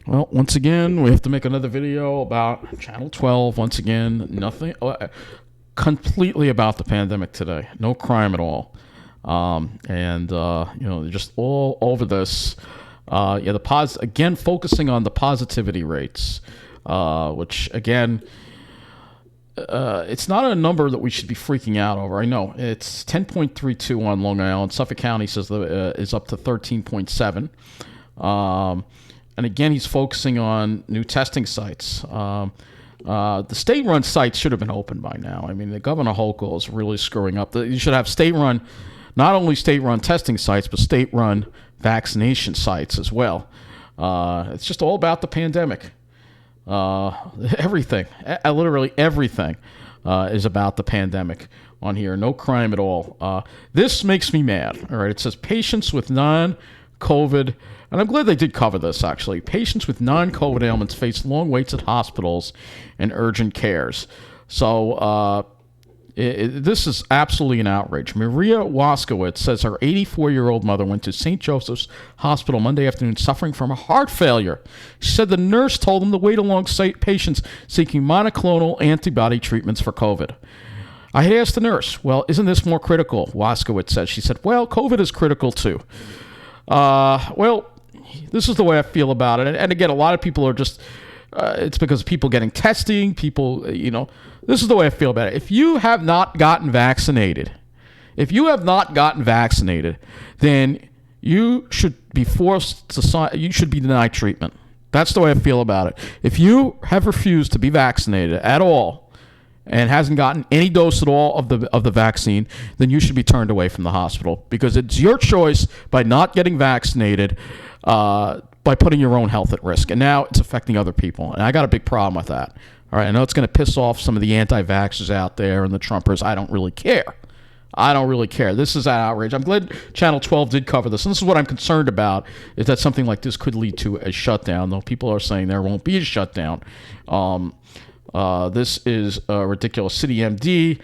Well, once again, we have to make another video about Channel 12. Once again, nothing, completely about the pandemic today. No crime at all. Just all over this. Again, focusing on the positivity rates, which again, it's not a number that we should be freaking out over. I know it's 10.32 on Long Island. Suffolk County says is up to 13.7. And again, he's focusing on new testing sites. The state-run sites should have been open by now. I mean, the Governor Hochul is really screwing up. You should have state-run, not only state-run testing sites, but state-run vaccination sites as well. It's just all about the pandemic. Everything, literally everything, is about the pandemic on here. No crime at all. This makes me mad. All right, it says patients with non-COVID. And I'm glad they did cover this, actually. Patients with non-COVID ailments face long waits at hospitals and urgent cares. So this is absolutely an outrage. Maria Waskowitz says her 84-year-old mother went to St. Joseph's Hospital Monday afternoon suffering from a heart failure. She said the nurse told them to wait alongside patients seeking monoclonal antibody treatments for COVID. I had asked the nurse, well, isn't this more critical? Waskowitz said. She said, well, COVID is critical too. This is the way I feel about it. And again, a lot of people are just, it's because of people getting testing, this is the way I feel about it. If you have not gotten vaccinated, then you should be forced to sign, you should be denied treatment. That's the way I feel about it. If you have refused to be vaccinated at all, and hasn't gotten any dose at all of the vaccine, then you should be turned away from the hospital, because it's your choice by not getting vaccinated, by putting your own health at risk. And now it's affecting other people. And I got a big problem with that. All right, I know it's going to piss off some of the anti-vaxxers out there and the Trumpers. I don't really care. This is an outrage. I'm glad Channel 12 did cover this. And this is what I'm concerned about, is that something like this could lead to a shutdown, though people are saying there won't be a shutdown. This is ridiculous. City MD,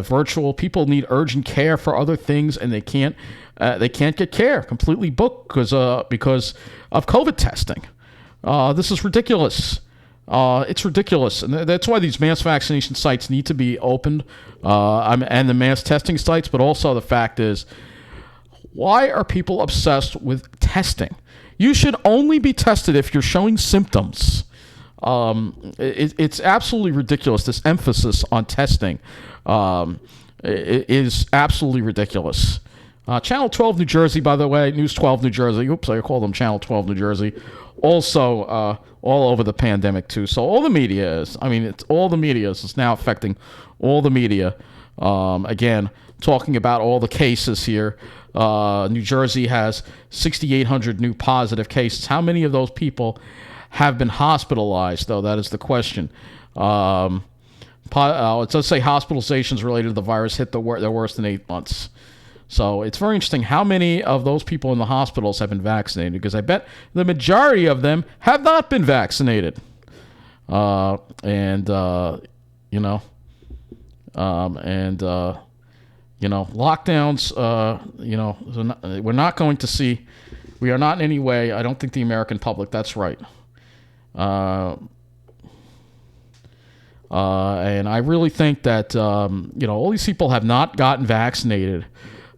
virtual. People need urgent care for other things, and they can't get care. Completely booked because of COVID testing. This is ridiculous. It's ridiculous, and that's why these mass vaccination sites need to be opened, and the mass testing sites. But also the fact is, why are people obsessed with testing? You should only be tested if you're showing symptoms. It's absolutely ridiculous. This emphasis on testing is absolutely ridiculous. Channel 12 New Jersey, by the way, News 12 New Jersey. Oops, I call them Channel 12 New Jersey. Also, all over the pandemic too. So all the media is. I mean, it's now affecting all the media. Again, talking about all the cases here. New Jersey has 6,800 new positive cases. How many of those people have been hospitalized, though? That is the question. It does say hospitalizations related to the virus hit their worst in 8 months. So it's very interesting how many of those people in the hospitals have been vaccinated, because I bet the majority of them have not been vaccinated. Lockdowns, we are not in any way, I don't think the American public, that's right. And I really think that, all these people have not gotten vaccinated.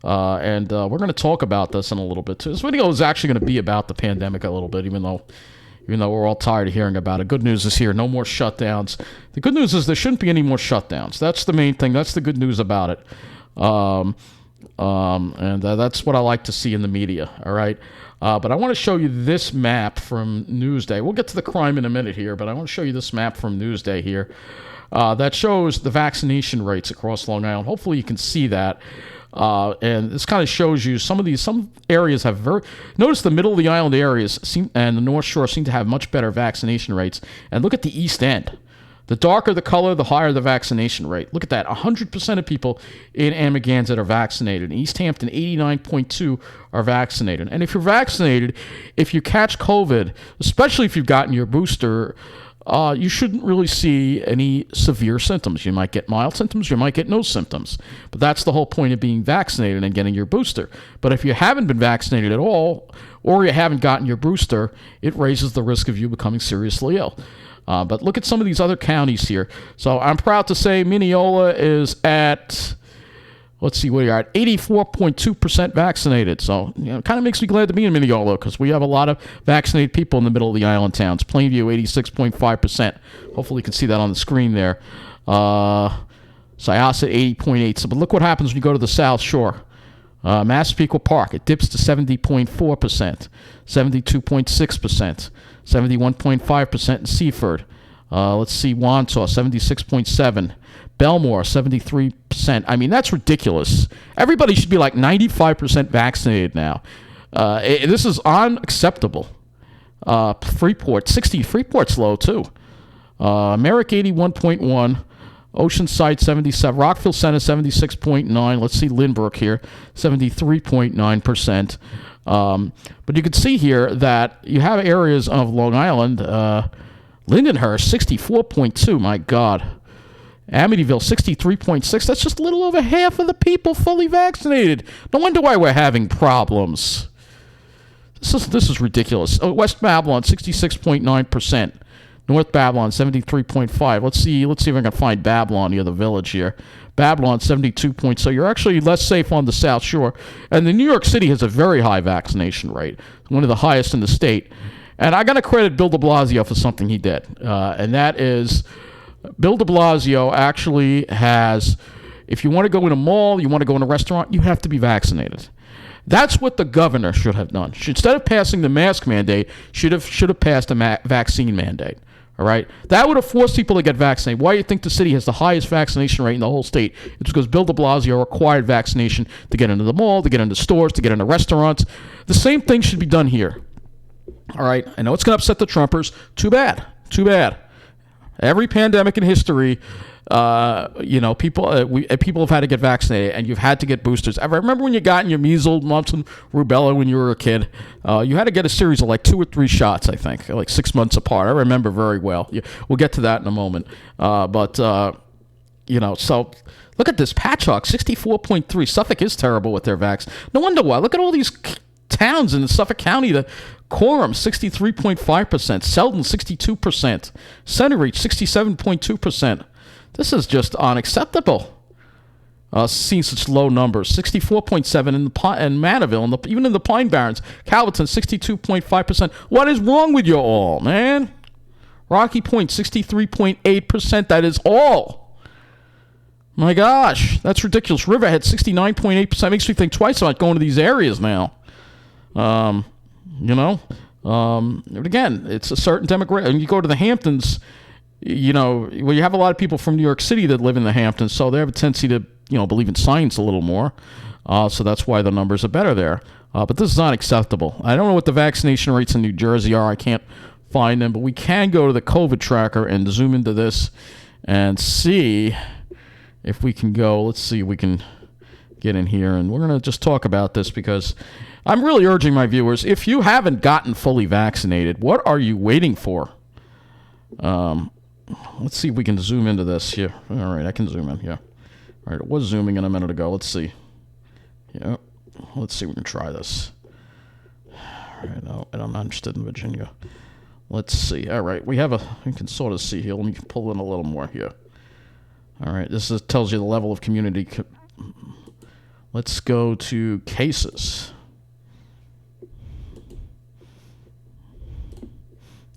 And we're going to talk about this in a little bit too. This video is actually going to be about the pandemic a little bit, even though we're all tired of hearing about it. Good news is here, no more shutdowns. The good news is there shouldn't be any more shutdowns. That's the main thing. That's the good news about it. That's what I like to see in the media. All right. But I want to show you this map from Newsday. We'll get to the crime in a minute here, but I want to show you this map from Newsday here that shows the vaccination rates across Long Island. Hopefully you can see that. And this kind of shows you some areas have notice the middle of the island areas and the North Shore seem to have much better vaccination rates. And look at the East End. The darker the color, the higher the vaccination rate. Look at that. 100% of people in Amagansett are vaccinated. In East Hampton, 89.2 are vaccinated. And if you're vaccinated, if you catch COVID, especially if you've gotten your booster you shouldn't really see any severe symptoms. You might get mild symptoms, you might get no symptoms. But that's the whole point of being vaccinated and getting your booster. But if you haven't been vaccinated at all, or you haven't gotten your booster, it raises the risk of you becoming seriously ill. But look at some of these other counties here. So I'm proud to say Mineola is at, let's see, what are you at? 84.2% vaccinated. So, it kind of makes me glad to be in Mineola because we have a lot of vaccinated people in the middle of the island towns. Plainview, 86.5%. Hopefully you can see that on the screen there. Syosset, 80.8%. So, but look what happens when you go to the South Shore. Massapequa Park, it dips to 70.4%, 72.6%, 71.5% in Seaford. Let's see, Wantaw, 76.7%. Belmore, 73%. I mean, that's ridiculous. Everybody should be like 95% vaccinated now. This is unacceptable. Freeport, 60. Freeport's low, too. Merrick, 81.1. Oceanside, 77. Rockville Center, 76.9. Let's see Lynbrook here, 73.9%. But you can see here that you have areas of Long Island. Lindenhurst, 64.2. My God. Amityville, 63.6. That's just a little over half of the people fully vaccinated. No wonder why we're having problems. This is ridiculous. West Babylon, 66.9%. North Babylon, 73.5. Let's see if I can find Babylon near the village here. Babylon, 72 points. So you're actually less safe on the South Shore. And the New York City has a very high vaccination rate, one of the highest in the state. And I got to credit Bill de Blasio for something he did. And that is, Bill de Blasio actually has, if you want to go in a mall, you want to go in a restaurant, you have to be vaccinated. That's what the governor should have done. Instead of passing the mask mandate, should have passed a vaccine mandate. All right, that would have forced people to get vaccinated. Why do you think the city has the highest vaccination rate in the whole state? It's because Bill de Blasio required vaccination to get into the mall, to get into stores, to get into restaurants. The same thing should be done here. All right, I know it's going to upset the Trumpers. Too bad. Every pandemic in history, people have had to get vaccinated, and you've had to get boosters. I remember when you got in your measles, mumps, and rubella when you were a kid. You had to get a series of like 2 or 3 shots, I think, like 6 months apart. I remember very well. We'll get to that in a moment. So look at this. Patchogue, 64.3. Suffolk is terrible with their vax. No wonder why. Look at all these towns in Suffolk County. The Coram, 63.5%. Selden, 62%. Centereach, 67.2%. This is just unacceptable. Seeing such low numbers. 64.7% in Manaville, and even in the Pine Barrens. Calverton, 62.5%. What is wrong with you all, man? Rocky Point, 63.8%. That is all. My gosh, that's ridiculous. Riverhead, 69.8%. Makes me think twice about going to these areas now. But again, it's a certain demographic. And you go to the Hamptons, you have a lot of people from New York City that live in the Hamptons, so they have a tendency to, believe in science a little more. So that's why the numbers are better there. But this is not acceptable. I don't know what the vaccination rates in New Jersey are. I can't find them, but we can go to the COVID tracker and zoom into this and see if we can go. Let's see if we can get in here, and we're going to just talk about this because I'm really urging my viewers, if you haven't gotten fully vaccinated, what are you waiting for? Let's see if we can zoom into this here. All right, I can zoom in here. All right, it was zooming in a minute ago. Let's see. Yeah, let's see if we can try this. All right, no, I'm not interested in Virginia. Let's see. All right, we can sort of see here. Let me pull in a little more here. All right, this tells you the level of community. Let's go to cases.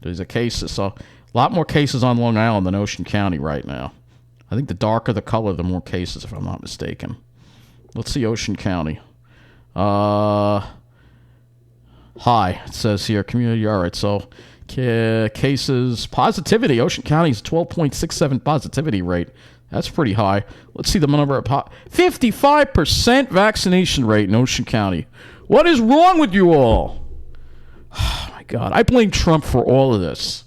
There's a cases. So a lot more cases on Long Island than Ocean County right now. I think the darker the color, the more cases, if I'm not mistaken. Let's see Ocean County. High, it says here, community. All right, so cases, positivity. Ocean County's 12.67 positivity rate. That's pretty high. Let's see the number of 55% vaccination rate in Ocean County. What is wrong with you all? Oh, my God. I blame Trump for all of this.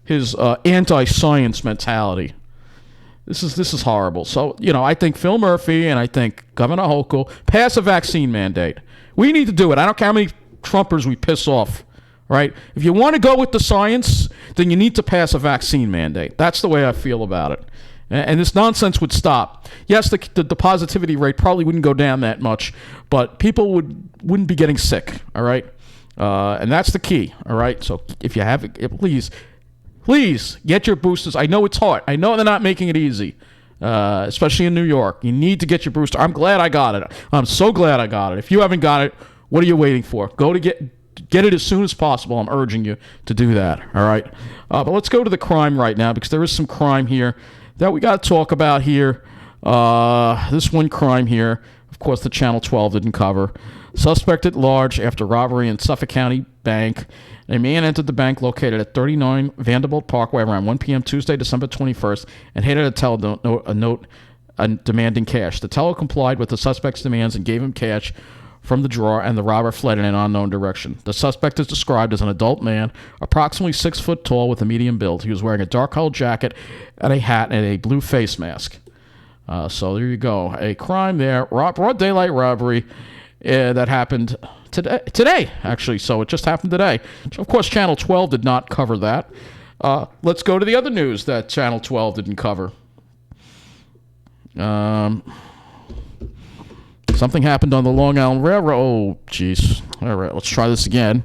His anti-science mentality. This is horrible. So, I think Phil Murphy and I think Governor Hochul pass a vaccine mandate. We need to do it. I don't care how many Trumpers we piss off. right? If you want to go with the science, then you need to pass a vaccine mandate. That's the way I feel about it. And this nonsense would stop. Yes, the positivity rate probably wouldn't go down that much, but people wouldn't be getting sick, all right? And that's the key, all right? So if you have it, please get your boosters. I know it's hard. I know they're not making it easy, especially in New York. You need to get your booster. I'm glad I got it. I'm so glad I got it. If you haven't got it, what are you waiting for? Go to get it as soon as possible. I'm urging you to do that, all right? But let's go to the crime right now, because there is some crime here that we got to talk about here. This one crime here, of course, the Channel 12 didn't cover. Suspect at large after robbery in Suffolk County Bank. A man entered the bank located at 39 Vanderbilt Parkway around 1 p.m. Tuesday, December 21st, and handed a teller a note demanding cash. The teller complied with the suspect's demands and gave him cash from the drawer, and the robber fled in an unknown direction. The suspect is described as an adult man, approximately 6 foot tall with a medium build. He was wearing a dark-colored jacket and a hat and a blue face mask. So there you go. A crime there, broad daylight robbery that happened today, actually. So it just happened today. Of course, Channel 12 did not cover that. Let's go to the other news that Channel 12 didn't cover. Something happened on the Long Island Railroad. Oh, jeez. All right, let's try this again.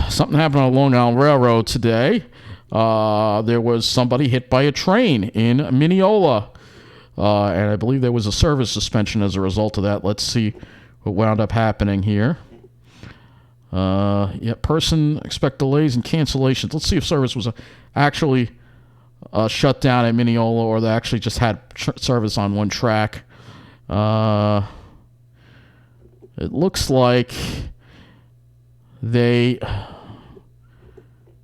Something happened on the Long Island Railroad today. There was somebody hit by a train in Mineola. And I believe there was a service suspension as a result of that. Let's see what wound up happening here. Person expect delays and cancellations. Let's see if service was actually shut down at Mineola, or they actually just had service on one track. It looks like they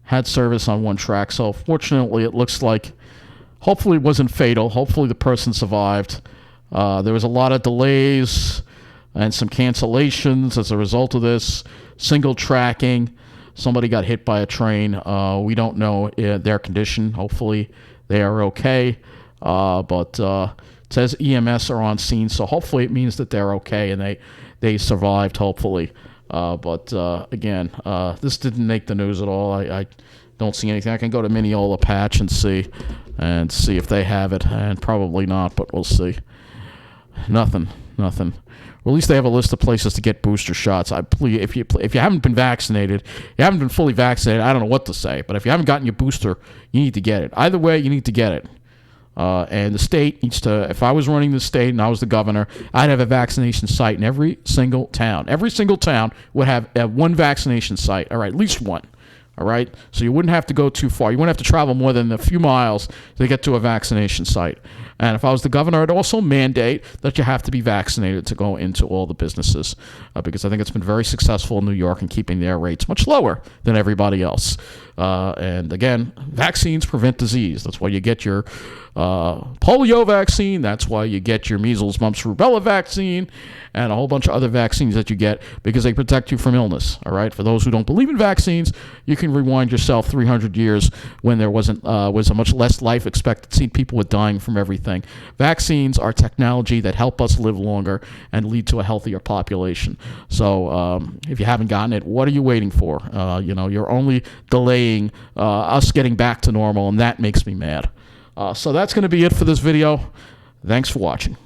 had service on one track. So fortunately, it looks like hopefully it wasn't fatal. Hopefully the person survived. There was a lot of delays and some cancellations as a result of this. Single tracking. Somebody got hit by a train. We don't know their condition. Hopefully they are okay. But it says EMS are on scene, so hopefully it means that they're okay and they survived, hopefully. But again, this didn't make the news at all. I don't see anything. I can go to Mineola Patch and see if they have it, and probably not, but we'll see. Nothing. Well, at least they have a list of places to get booster shots. If you haven't been vaccinated, you haven't been fully vaccinated, I don't know what to say. But if you haven't gotten your booster, you need to get it. Either way, you need to get it. And the state needs to, if I was running the state and I was the governor, I'd have a vaccination site in every single town. Every single town would have one vaccination site. All right, at least one. All right? So you wouldn't have to go too far. You wouldn't have to travel more than a few miles to get to a vaccination site. And if I was the governor, I'd also mandate that you have to be vaccinated to go into all the businesses, because I think it's been very successful in New York in keeping their rates much lower than everybody else. And again, vaccines prevent disease. That's why you get your polio vaccine. That's why you get your measles, mumps, rubella vaccine, and a whole bunch of other vaccines that you get, because they protect you from illness. All right. For those who don't believe in vaccines, you can rewind yourself 300 years when there was a much less life expectancy. People were dying from everything. Vaccines are technology that help us live longer and lead to a healthier population. So if you haven't gotten it, what are you waiting for? You're only delaying us getting back to normal, and that makes me mad. So that's going to be it for this video. Thanks for watching.